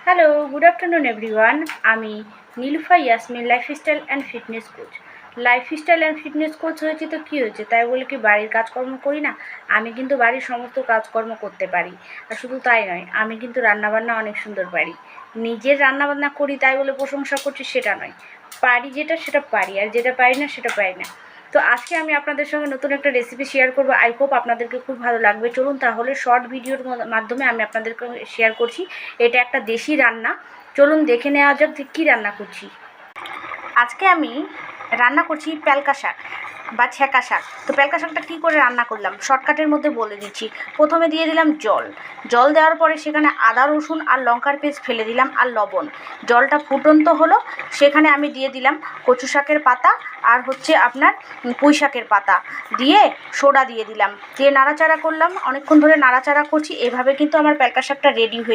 Hello, good afternoon everyone. আমি Nilufa Yasmin, lifestyle and fitness coach. Lifestyle and fitness coach হয়েছে তো কী হয়েছে, তাই বলে কি বাড়ির কাজকর্ম করি না? আমি কিন্তু বাড়ির সমস্ত কাজকর্ম করতে পারি। আর শুধু তাই নয়, আমি কিন্তু রান্নাবান্না অনেক সুন্দর পারি। নিজের রান্নাবান্না করি তাই বলে প্রশংসা করছি সেটা নয়, পারি যেটা সেটা পারি, আর যেটা পারি না সেটা পারি না। তো আজকে আমি আপনাদের সঙ্গে নতুন একটা রেসিপি শেয়ার করবো। আই হোপ আপনাদেরকে খুব ভালো লাগবে। চলুন তাহলে শর্ট ভিডিওর মাধ্যমে আমি আপনাদেরকে শেয়ার করছি। এটা একটা দেশি রান্না। চলুন দেখে নেওয়া যাক যে কী রান্না করছি। আজকে আমি রান্না করছি প্যালকা শাক বা ছ্যাঁকা শাক। তো প্যালকা শাকটা কী করে রান্না করলাম শর্টকাটের মধ্যে বলে দিচ্ছি। প্রথমে দিয়ে দিলাম জল দেওয়ার পরে সেখানে আদা রসুন আর লঙ্কার পেস্ট ফেলে দিলাম আর লবণ। জলটা ফুটন্ত হলো, সেখানে আমি দিয়ে দিলাম কচু শাকের পাতা আর আপনার পুঁই শাকের পাতা দিয়ে সোডা দিয়ে দিলাম, দিয়ে নাড়াচাড়া করলাম। অনেকক্ষণ ধরে নাড়াচাড়া করছি, এভাবে কিন্তু আমার প্যালকা শাকটা রেডি হয়ে